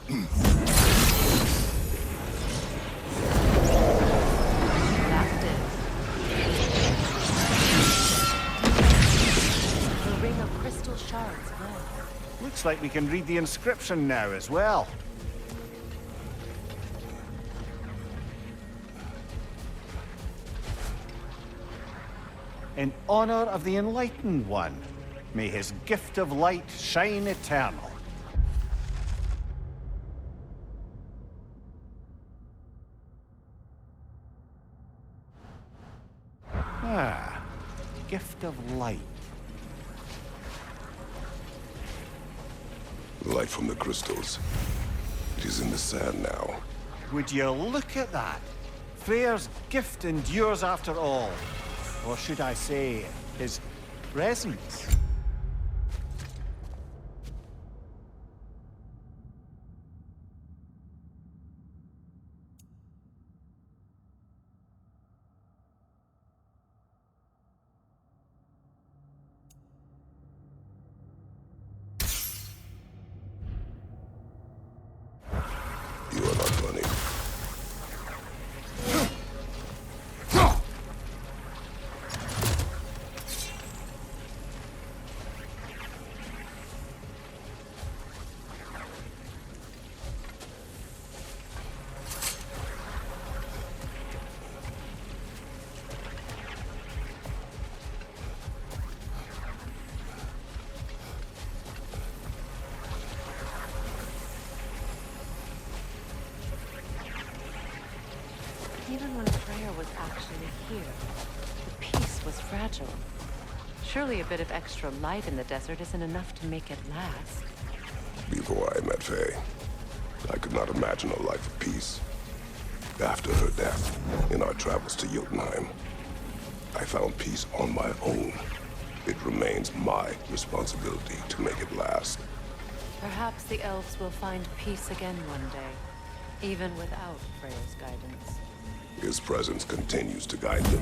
That did. The ring of crystal shards glowed. Looks like we can read the inscription now as well. In honor of the Enlightened One, may his gift of light shine eternal. Ah, gift of light. Light from the crystals. It is in the sand now. Would you look at that? Freya's gift endures after all. Or should I say, his presence? You are not running. Even when Freya was actually here, the peace was fragile. Surely a bit of extra light in the desert isn't enough to make it last. Before I met Faye, I could not imagine a life of peace. After her death, in our travels to Jotunheim, I found peace on my own. It remains my responsibility to make it last. Perhaps the elves will find peace again one day, even without Freya's guidance. His presence continues to guide them,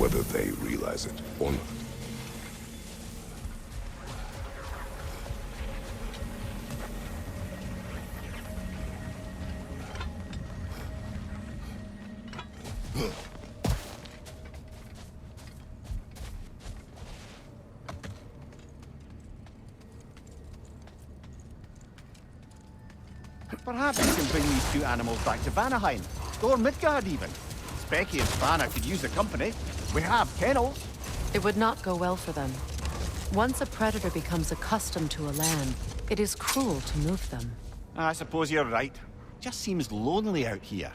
whether they realize it or not. Perhaps we can bring these two animals back to Vanaheim, or Midgard even. Specky and Spanna could use the company. We have kennels. It would not go well for them. Once a predator becomes accustomed to a land, it is cruel to move them. I suppose you're right. Just seems lonely out here.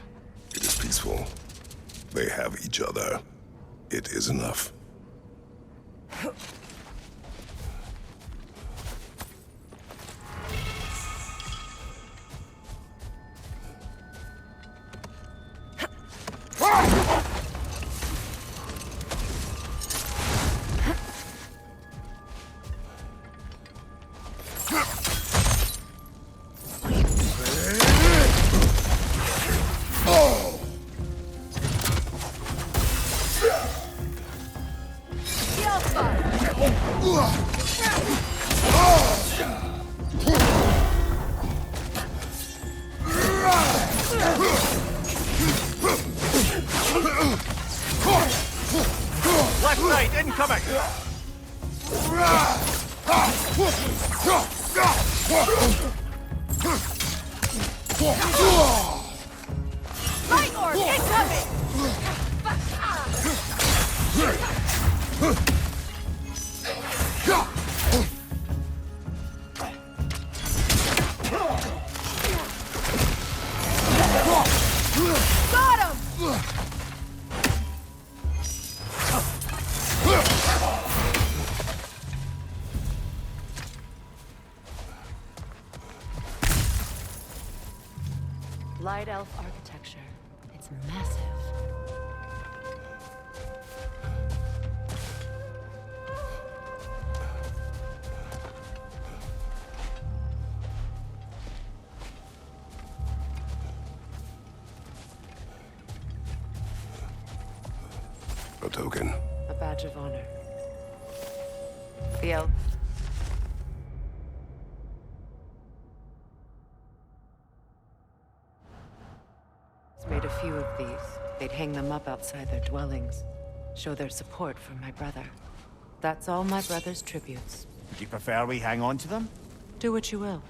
It is peaceful. They have each other. It is enough. Left side, incoming! Light orb incoming! Got him! Light elf architecture. It's massive. A token. A badge of honor. The elf a few of these. They'd hang them up outside their dwellings. Show their support for my brother. That's all my brother's tributes. Do you prefer we hang on to them? Do what you will.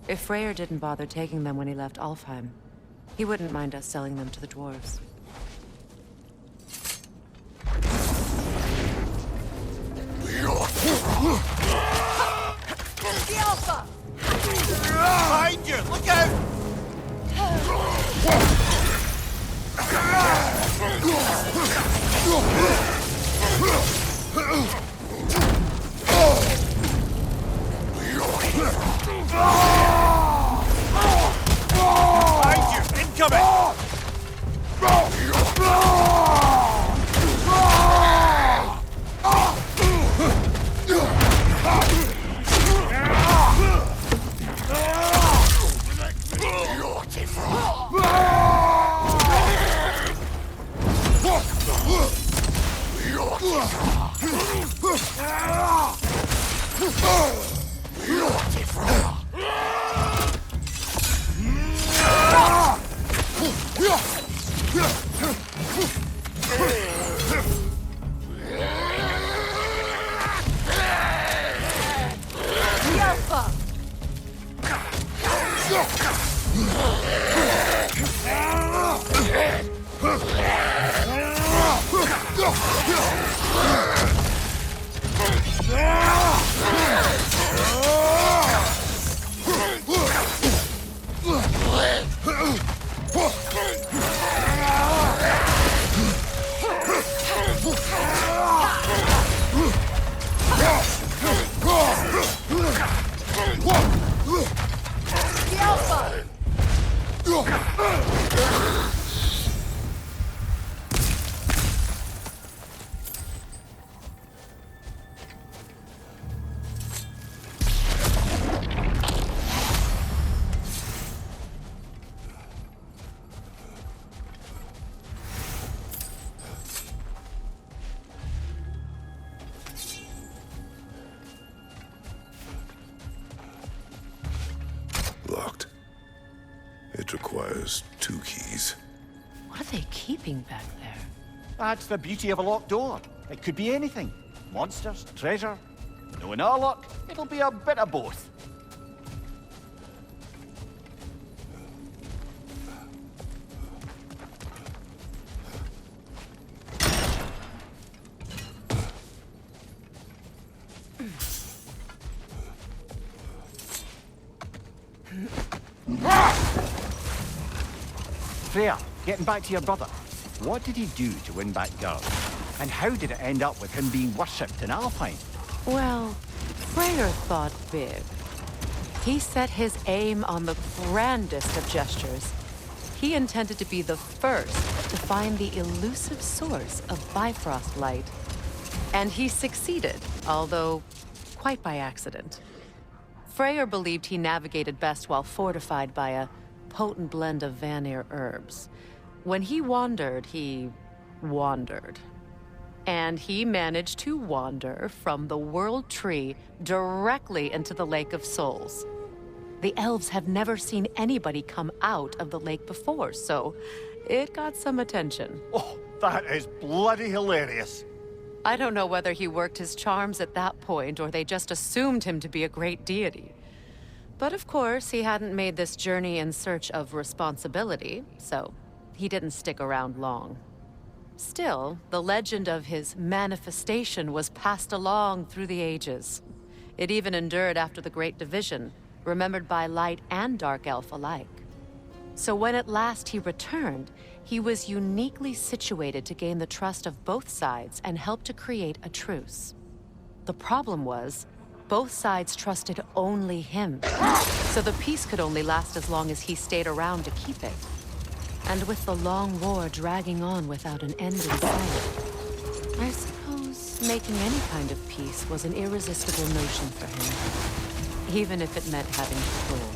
If Freyr didn't bother taking them when he left Alfheim, he wouldn't mind us selling them to the dwarves. The Alpha! Behind you! Look out! Behind you! Incoming! The Alpha! The Alpha! Locked. It requires 2 keys. What are they keeping back there? That's the beauty of a locked door. It could be anything. Monsters, treasure. Knowing our luck, it'll be a bit of both. Freya, getting back to your brother. What did he do to win back girls? And how did it end up with him being worshipped in Alfheim? Well, Freyr thought big. He set his aim on the grandest of gestures. He intended to be the first to find the elusive source of Bifrost light. And he succeeded, although quite by accident. Freyr believed he navigated best while fortified by a potent blend of Vanir herbs. When he wandered, he wandered. And he managed to wander from the World Tree directly into the Lake of Souls. The elves have never seen anybody come out of the lake before, so it got some attention. Oh, that is bloody hilarious. I don't know whether he worked his charms at that point or they just assumed him to be a great deity. But of course, he hadn't made this journey in search of responsibility, so he didn't stick around long. Still, the legend of his manifestation was passed along through the ages. It even endured after the Great Division, remembered by light and dark elf alike. So when at last he returned, he was uniquely situated to gain the trust of both sides and help to create a truce. The problem was, both sides trusted only him, so the peace could only last as long as he stayed around to keep it. And with the long war dragging on without an end in sight, I suppose making any kind of peace was an irresistible notion for him, even if it meant having to rule.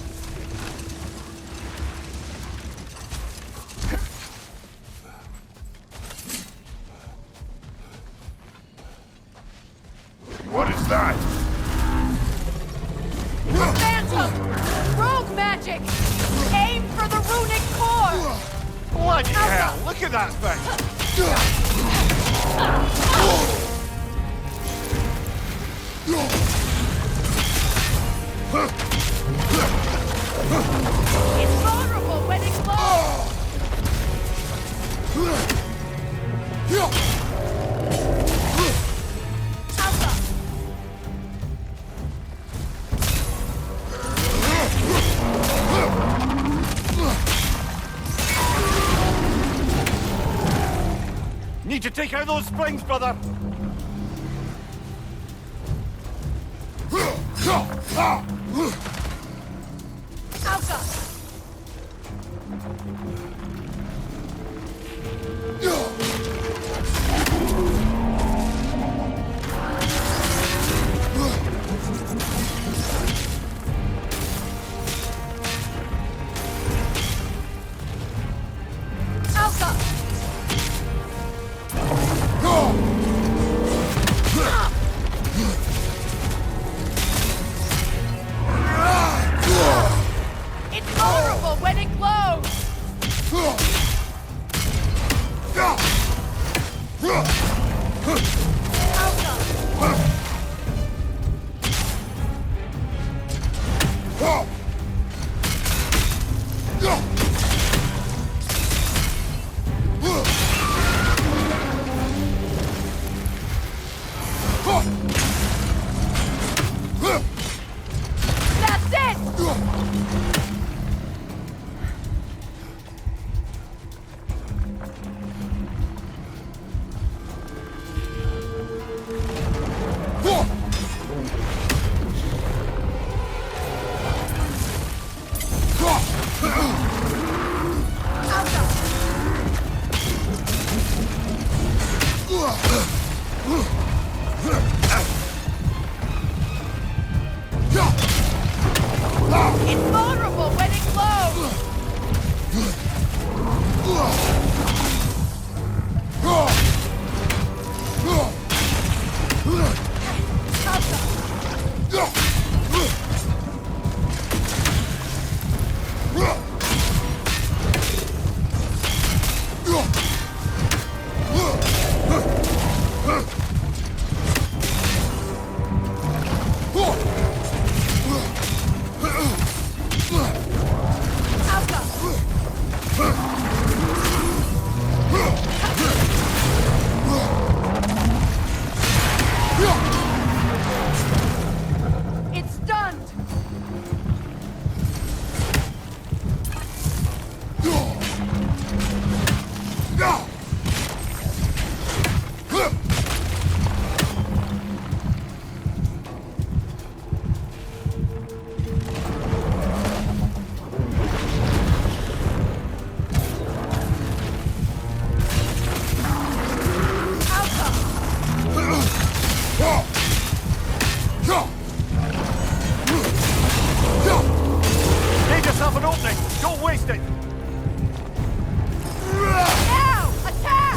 What is that? Phantom! Rogue magic! Aim for the runic core! Bloody hell, look at that thing! It's vulnerable when it glows! Alpha! Need to take out those springs, brother! Alpha! Alpha! It's vulnerable when it glows! Alpha! That's it! It's vulnerable when it glows! It's stunned! Make yourself an opening! Don't waste it! Now! Attack!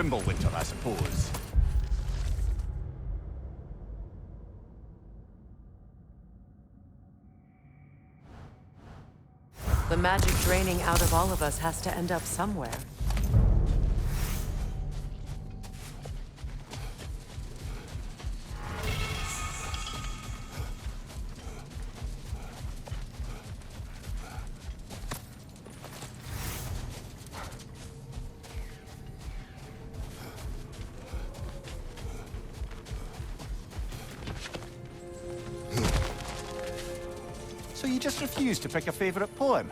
Fimbulwinter, I suppose. The magic draining out of all of us has to end up somewhere. So you just refuse to pick a favorite poem?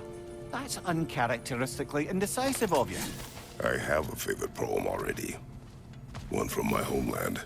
That's uncharacteristically indecisive of you. I have a favorite poem already. One from my homeland.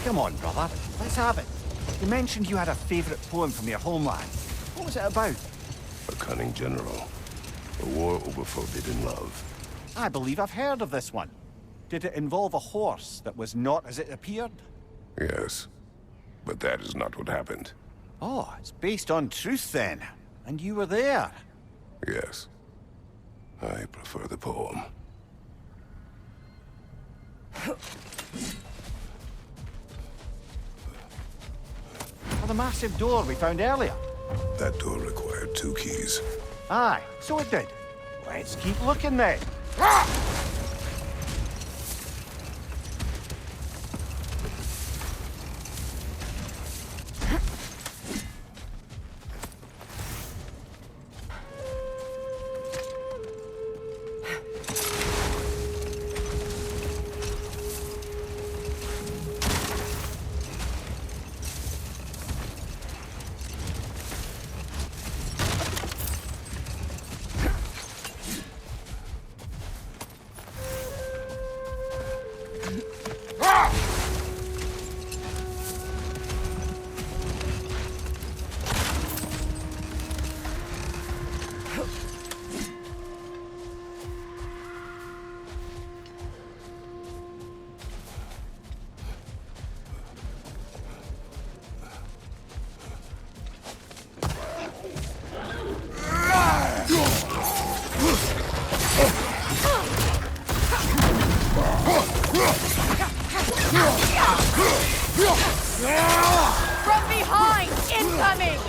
Come on, brother. Let's have it. You mentioned you had a favorite poem from your homeland. What was it about? A cunning general. A war over forbidden love. I believe I've heard of this one. Did it involve a horse that was not as it appeared? Yes. But that is not what happened. Oh, it's based on truth then. And you were there. Yes. I prefer the poem. Or the massive door we found earlier. That door required 2 keys. Aye, so it did. Let's keep looking then. From behind! Incoming!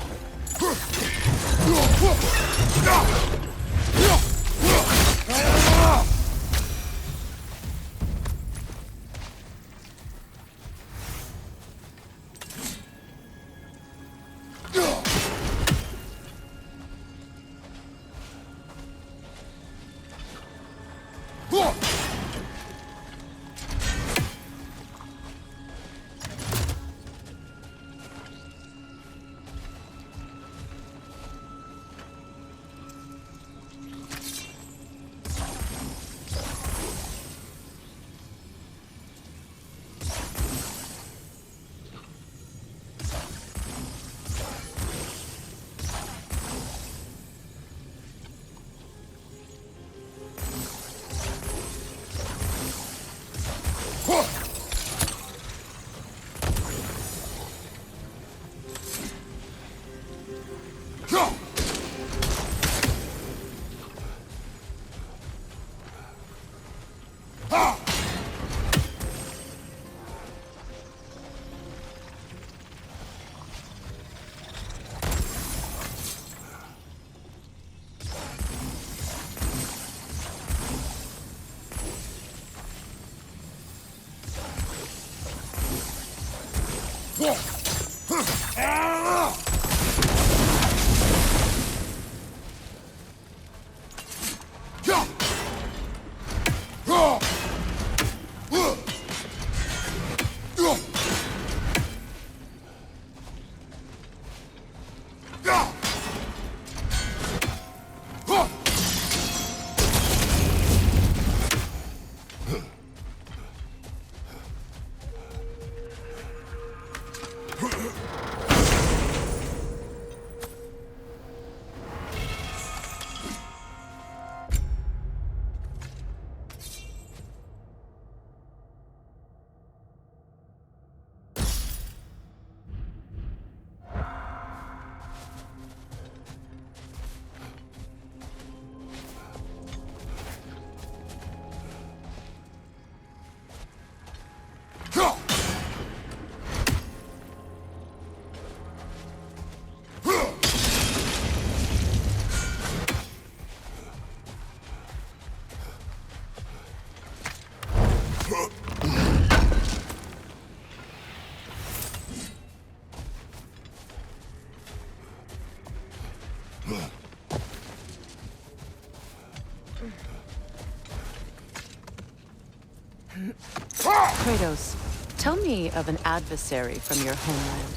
Kratos, tell me of an adversary from your homeland.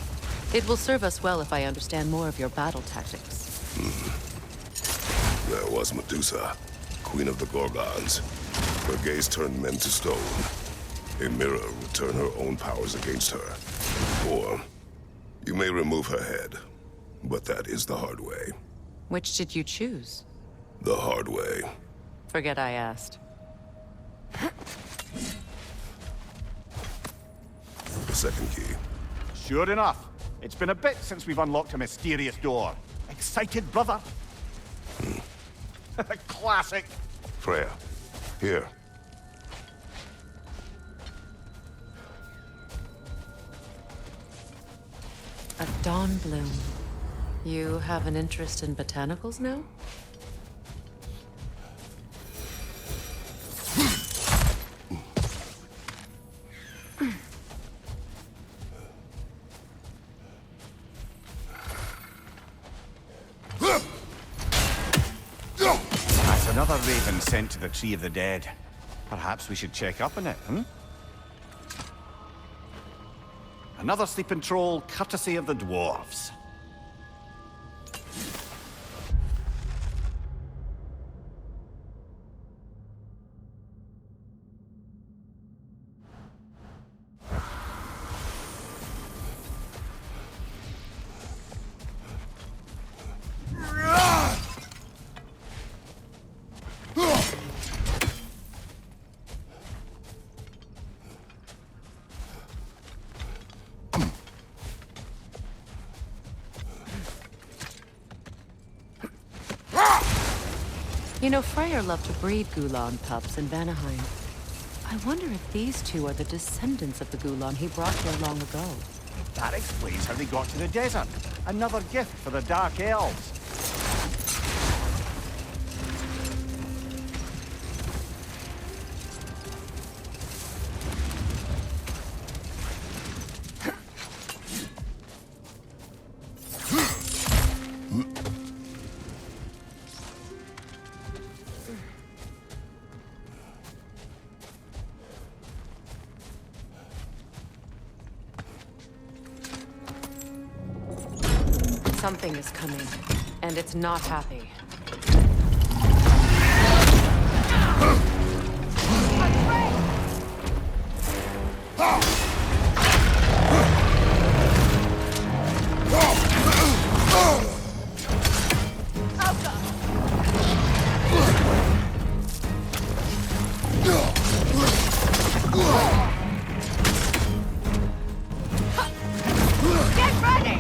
It will serve us well if I understand more of your battle tactics. There was Medusa, queen of the Gorgons. Her gaze turned men to stone. A mirror will turn her own powers against her. Or you may remove her head, but that is the hard way. Which did you choose? The hard way. Forget I asked. The second key. Sure enough. It's been a bit since we've unlocked a mysterious door. Excited, brother? Classic. Freya, here. A dawn bloom. You have an interest in botanicals now? That's another raven sent to the Tree of the Dead. Perhaps we should check up on it, hmm? Another sleeping troll, courtesy of the dwarves. You know, Freya loved to breed Gulan pups in Vanaheim. I wonder if these two are the descendants of the Gulan he brought here long ago. That explains how they got to the desert. Another gift for the Dark Elves. Something is coming, and it's not happy. Get ready!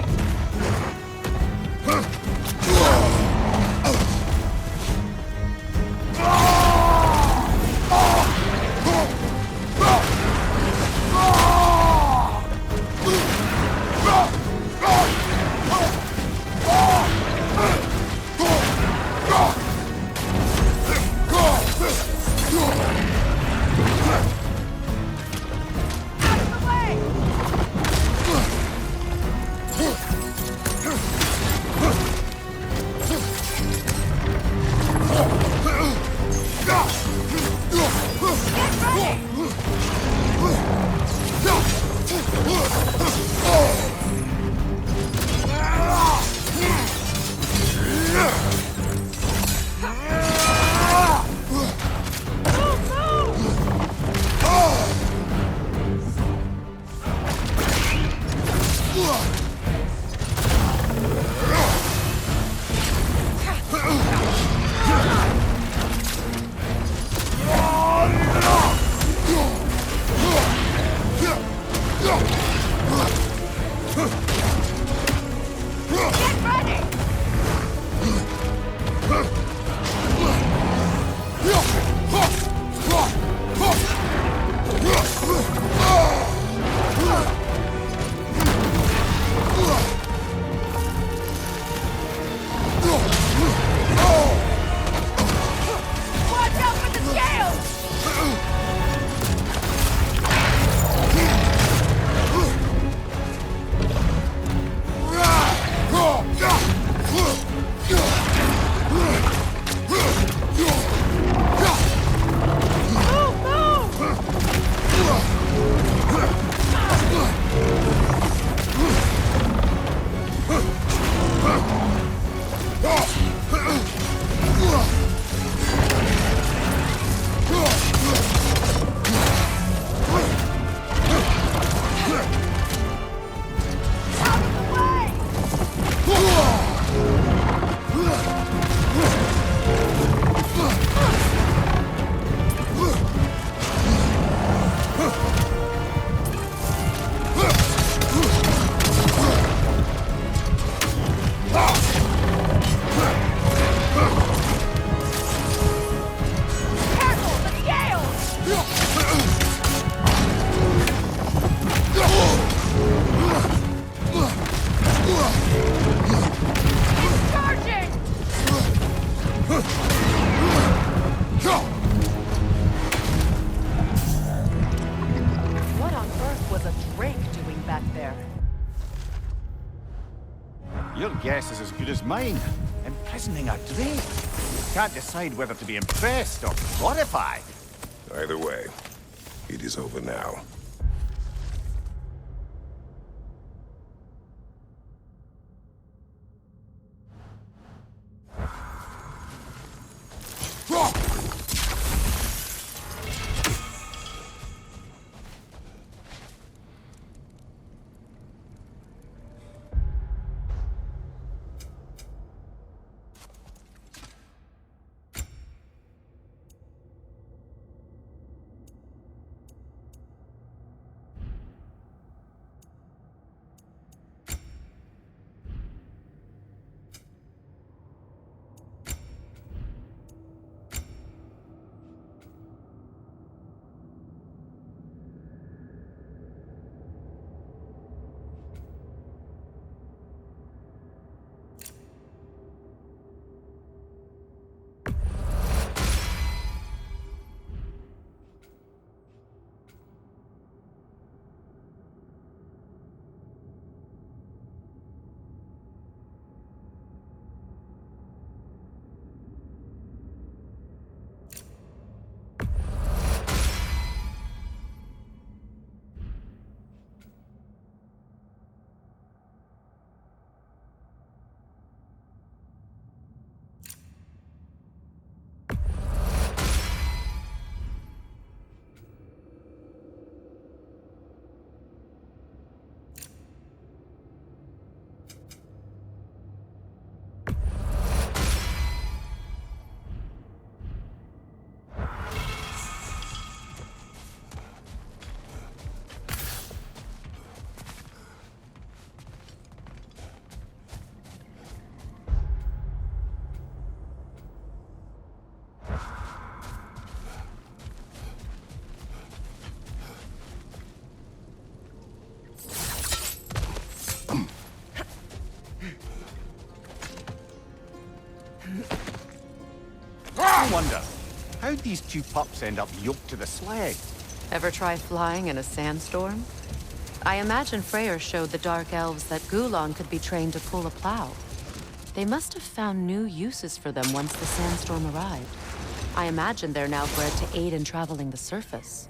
guess is as good as mine. Imprisoning a Drake. Can't decide whether to be impressed or horrified. Either way, it is over now. I wonder, how'd these two pups end up yoked to the sled? Ever try flying in a sandstorm? I imagine Freyr showed the Dark Elves that Gulon could be trained to pull a plow. They must have found new uses for them once the sandstorm arrived. I imagine they're now bred to aid in traveling the surface.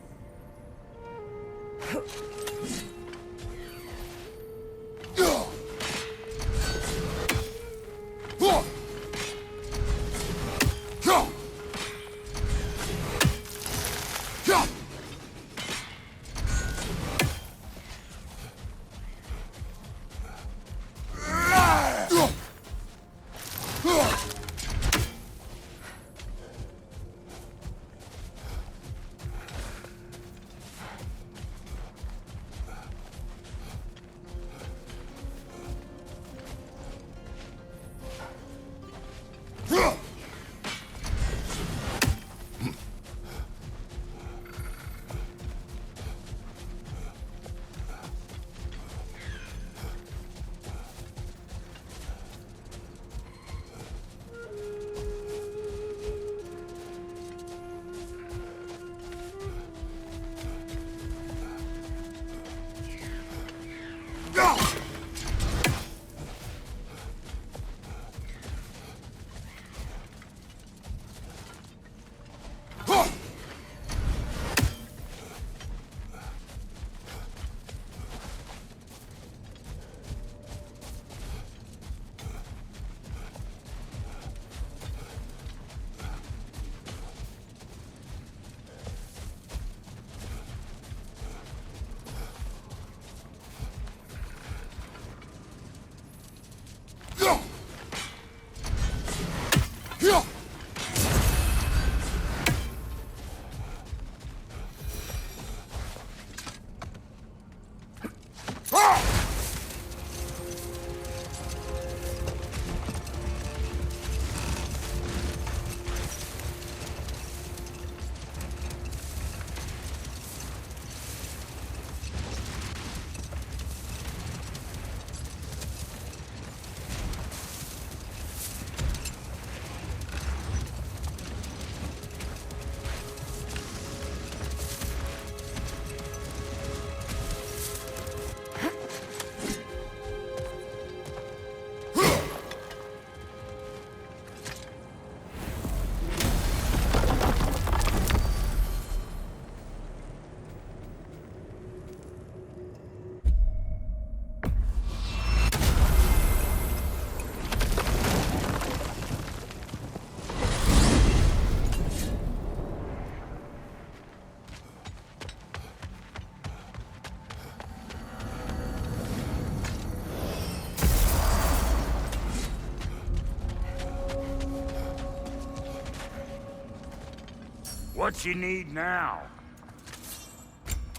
What you need now?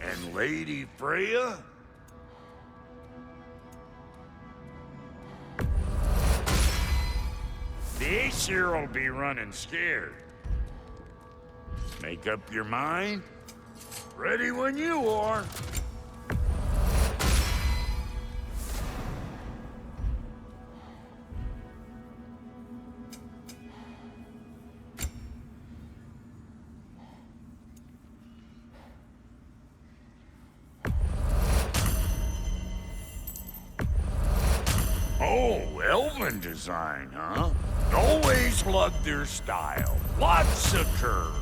And Lady Freya? The Aesir'll be running scared. Make up your mind? Ready when you are. Oh, Elven design, huh? Always loved their style. Lots of curves.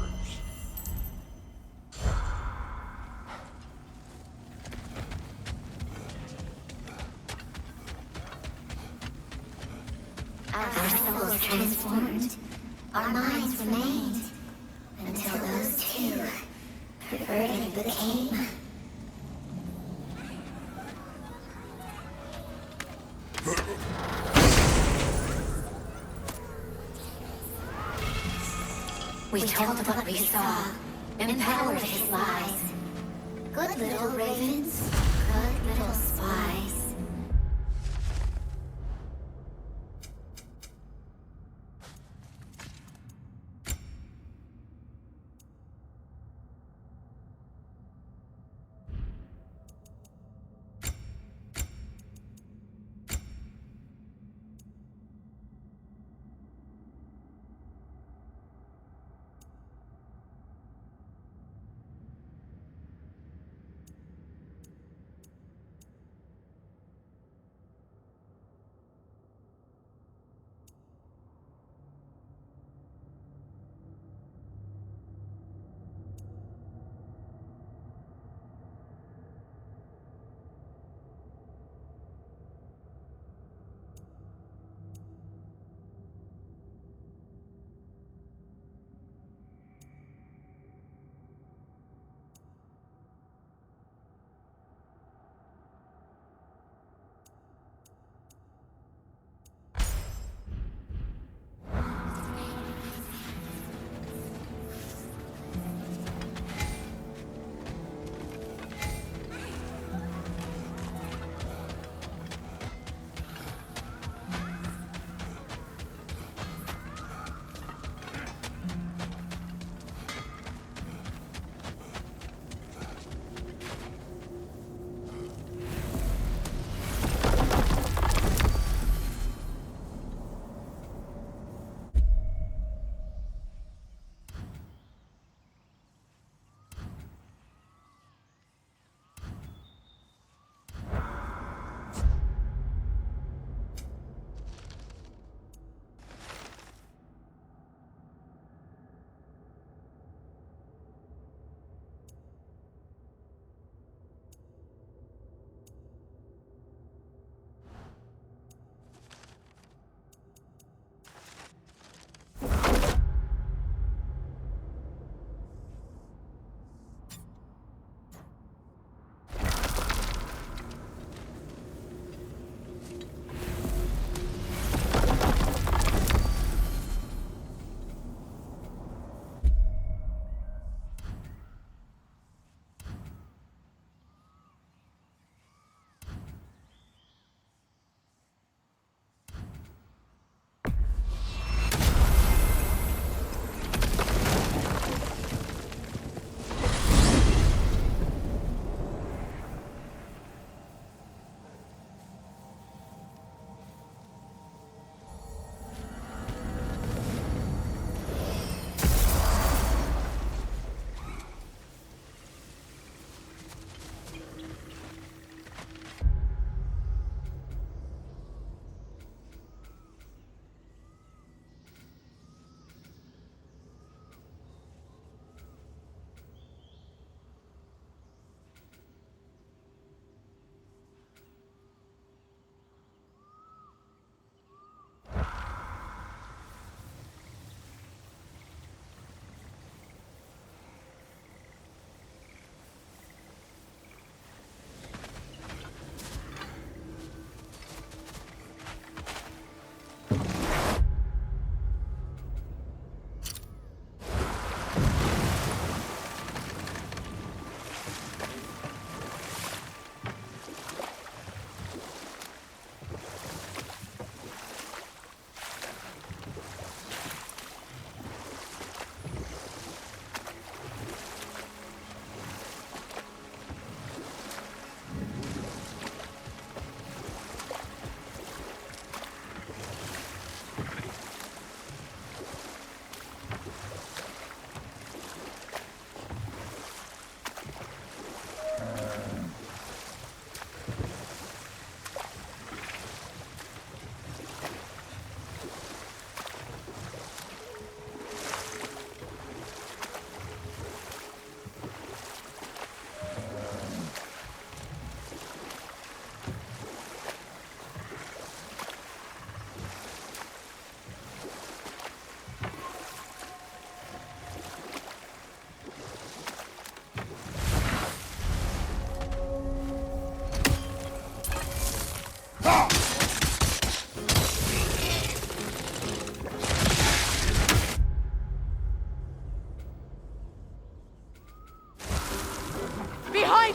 Our souls transformed, our minds remained, until those two perverted became. We told what we saw, empowered his lies. Good little ravens, good little spies.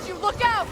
behind you! Look out!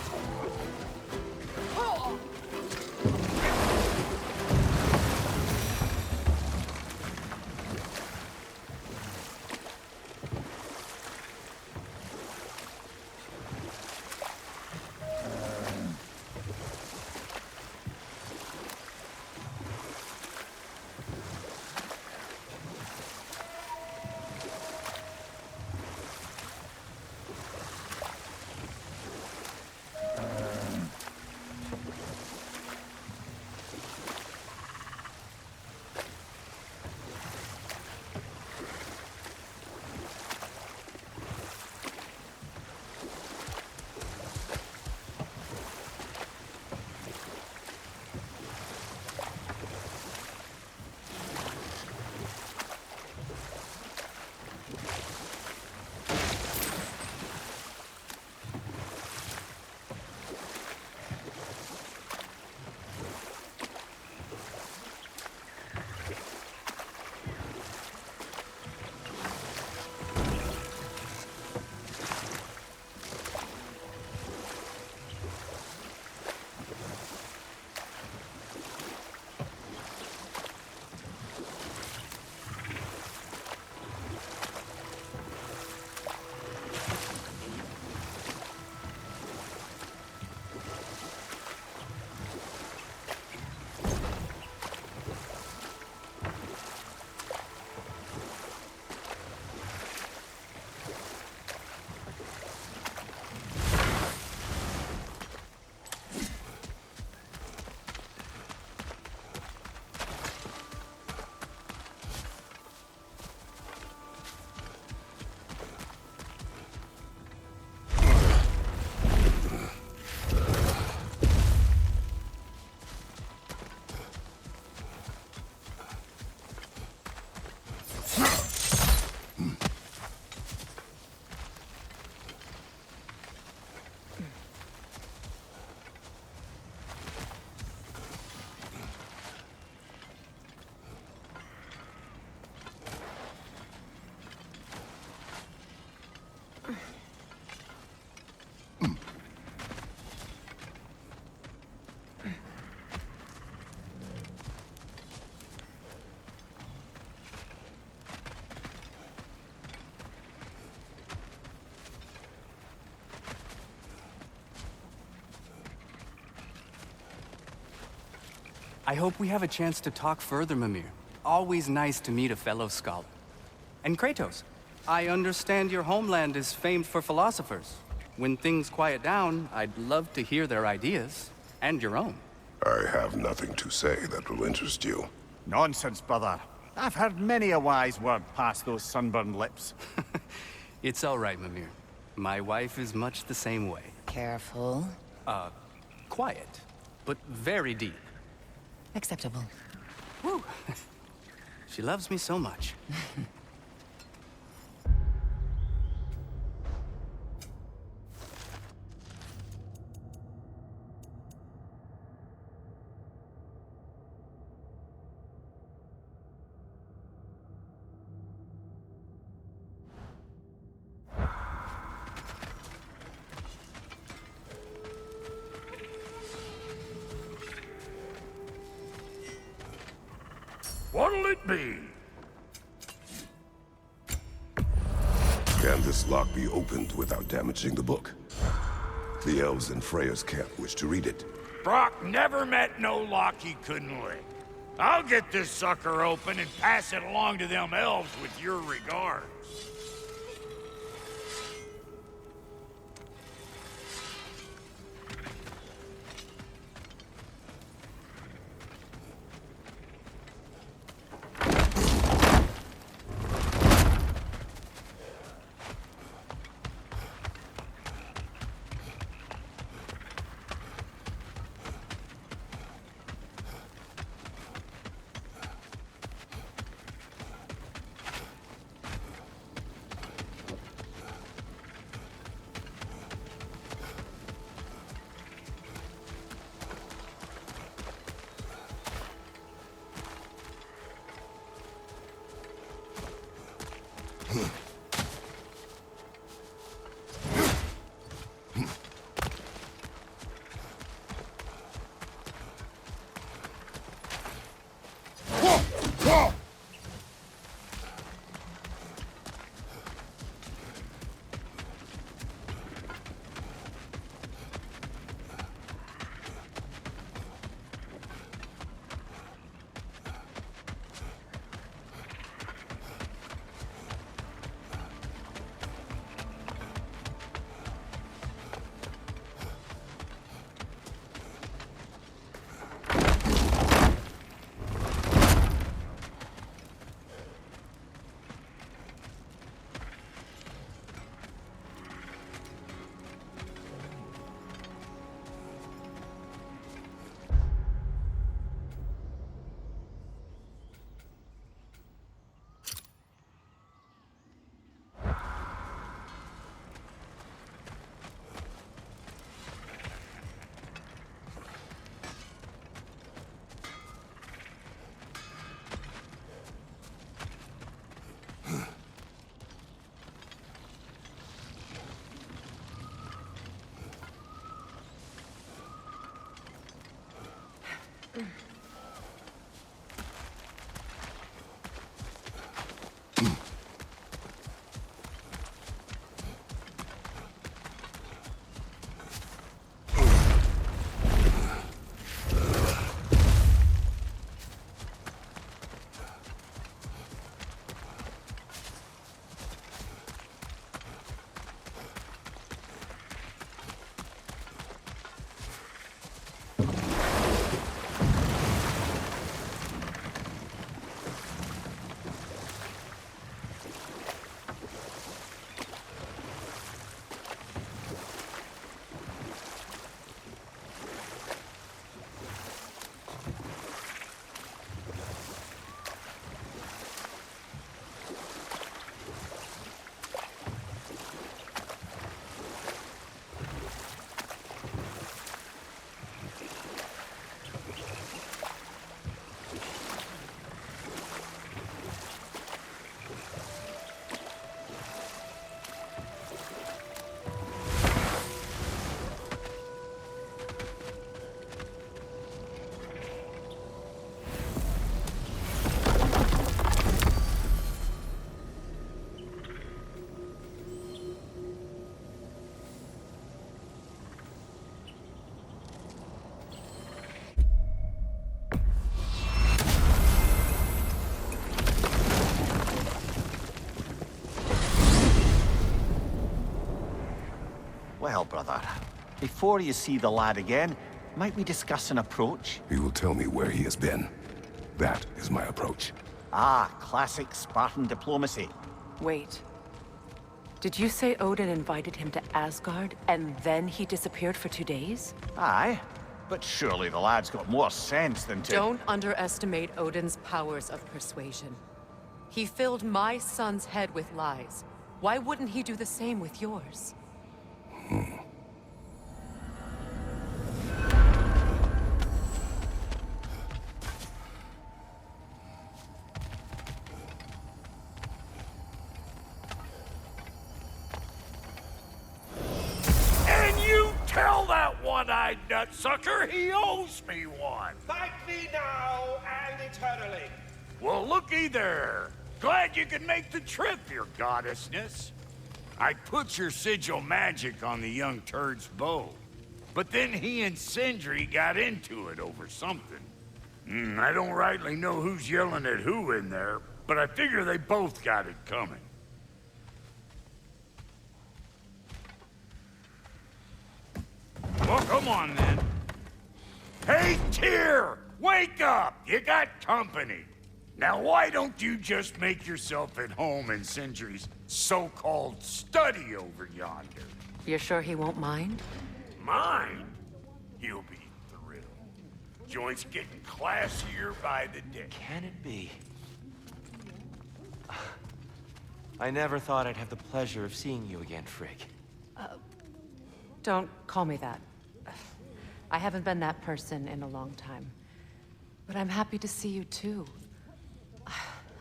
I hope we have a chance to talk further, Mimir. Always nice to meet a fellow scholar. And Kratos, I understand your homeland is famed for philosophers. When things quiet down, I'd love to hear their ideas. And your own. I have nothing to say that will interest you. Nonsense, brother. I've heard many a wise word past those sunburned lips. It's all right, Mimir. My wife is much the same way. Careful. Quiet, but very deep. Acceptable. Woo! She loves me so much. What'll it be? Can this lock be opened without damaging the book? The elves in Freya's camp wish to read it. Brock never met no lock he couldn't lick. I'll get this sucker open and pass it along to them elves with your regards. Well, brother, before you see the lad again, might we discuss an approach? He will tell me where he has been. That is my approach. Ah, classic Spartan diplomacy. Wait. Did you say Odin invited him to Asgard, and then he disappeared for 2 days? Aye, but surely the lad's got more sense than to... Don't underestimate Odin's powers of persuasion. He filled my son's head with lies. Why wouldn't he do the same with yours? And you tell that one-eyed nutsucker he owes me one. Thank me now and eternally. Well, looky there. Glad you could make the trip, your goddessness. I put your sigil magic on the young turd's bow. But then he and Sindri got into it over something. I don't rightly know who's yelling at who in there, but I figure they both got it coming. Well, come on then. Hey, Tyr! Wake up! You got company. Now, why don't you just make yourself at home in Sindri's so-called study over yonder? You're sure he won't mind? Mine? He'll be thrilled. Joint's getting classier by the day. Can it be? I never thought I'd have the pleasure of seeing you again, Frigg. Don't call me that. I haven't been that person in a long time. But I'm happy to see you too.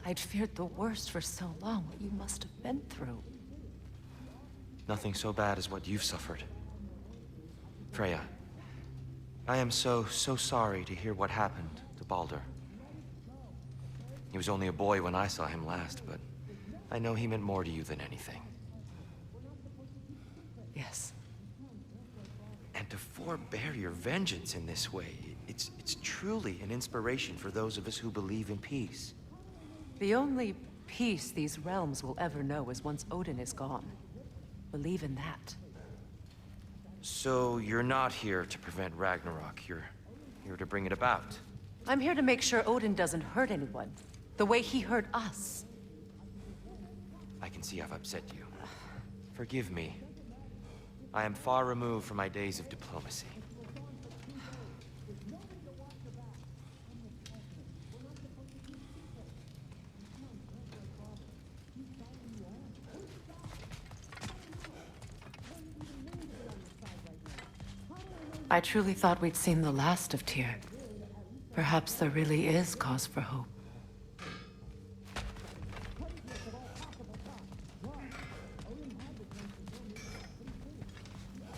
I'd feared the worst for so long, what you must have been through. Nothing so bad as what you've suffered. Freya, I am so sorry to hear what happened to Baldur. He was only a boy when I saw him last, but I know he meant more to you than anything. Yes. And to forbear your vengeance in this way, it's truly an inspiration for those of us who believe in peace. The only peace these realms will ever know is once Odin is gone. Believe in that. So you're not here to prevent Ragnarok, you're here to bring it about. I'm here to make sure Odin doesn't hurt anyone, the way he hurt us. I can see I've upset you. Forgive me. I am far removed from my days of diplomacy. I truly thought we'd seen the last of Tyr. Perhaps there really is cause for hope.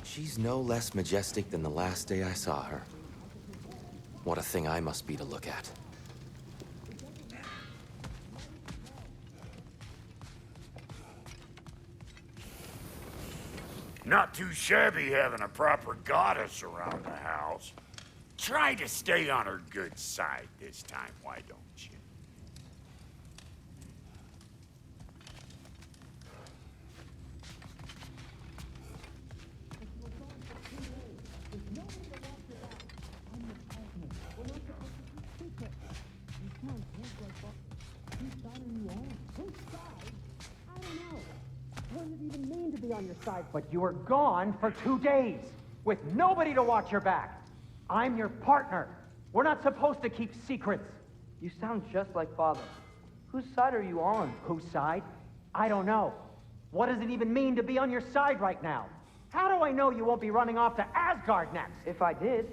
She's no less majestic than the last day I saw her. What a thing I must be to look at. Not too shabby having a proper goddess around the house. Try to stay on her good side this time, why don't you? On your side, but you were gone for 2 days with nobody to watch your back. I'm your partner. We're not supposed to keep secrets. You sound just like Father. Whose side are you on? Whose side? I don't know. What does it even mean to be on your side right now? How do I know you won't be running off to Asgard next? If I did,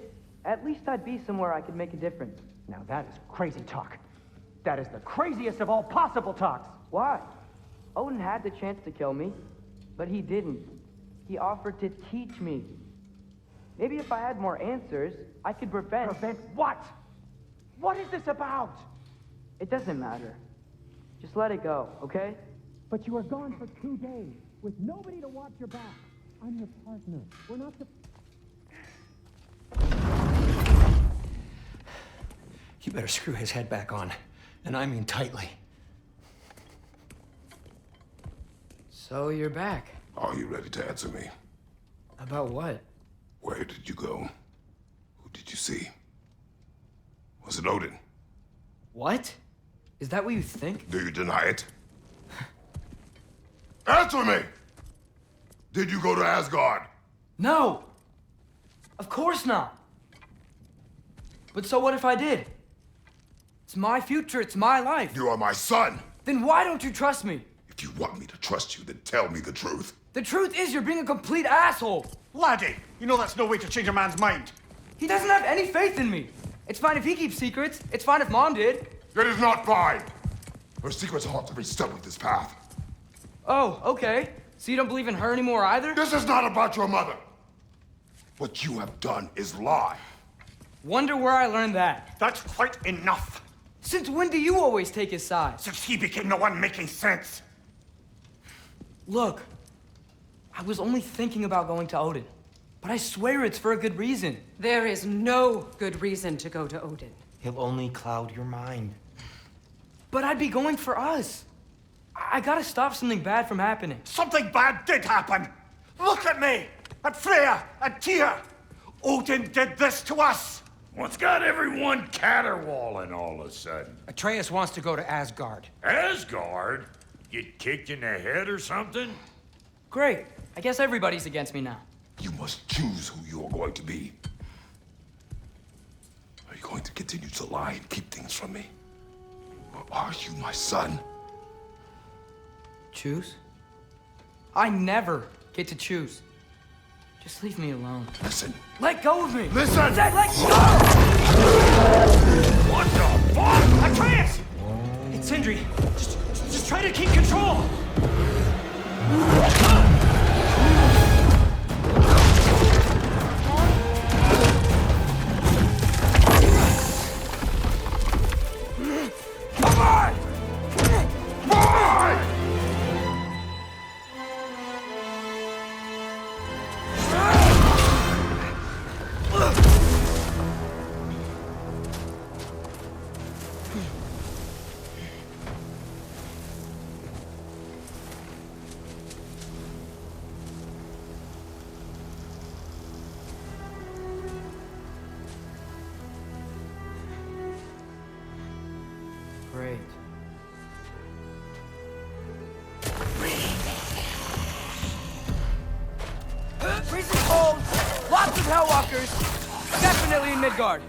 at least I'd be somewhere I could make a difference. Now that is crazy talk. That is the craziest of all possible talks. Why? Odin had the chance to kill me. But he didn't. He offered to teach me. Maybe if I had more answers, I could prevent... Prevent what? What is this about? It doesn't matter. Just let it go, okay? But you were gone for 2 days, with nobody to watch your back. I'm your partner. We're not the... You better screw his head back on. And I mean tightly. So you're back. Are you ready to answer me? About what? Where did you go? Who did you see? Was it Odin? What? Is that what you think? Do you deny it? Answer me! Did you go to Asgard? No! Of course not! But so what if I did? It's my future, it's my life. You are my son! Then why don't you trust me? If you want me to trust you, then tell me the truth. The truth is you're being a complete asshole! Laddie, you know that's no way to change a man's mind. He doesn't have any faith in me. It's fine if he keeps secrets. It's fine if Mom did. It is not fine! Her secrets ought to be stuck with this path. Oh, okay. So you don't believe in her anymore either? This is not about your mother. What you have done is lie. Wonder where I learned that. That's quite enough. Since when do you always take his side? Since he became the one making sense. Look, I was only thinking about going to Odin. But I swear it's for a good reason. There is no good reason to go to Odin. He'll only cloud your mind. But I'd be going for us. I gotta stop something bad from happening. Something bad did happen. Look at me, at Freya, at Tyr. Odin did this to us. What's got everyone caterwauling all of a sudden? Atreus wants to go to Asgard. Asgard? Get kicked in the head or something? Great. I guess everybody's against me now. You must choose who you are going to be. Are you going to continue to lie and keep things from me? Or are you my son? Choose? I never get to choose. Just leave me alone. Listen. Let go of me! Listen! Let go! What the fuck? Atreus! It's Sindri. Just try to keep control. Come on! Boy! Great. Freezing cold, lots of Hellwalkers, definitely in Midgard.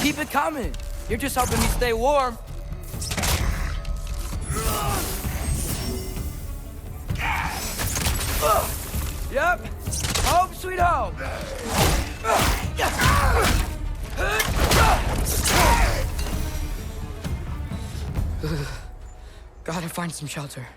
Keep it coming. You're just helping me stay warm. Yep. Home sweet home. Gotta find some shelter.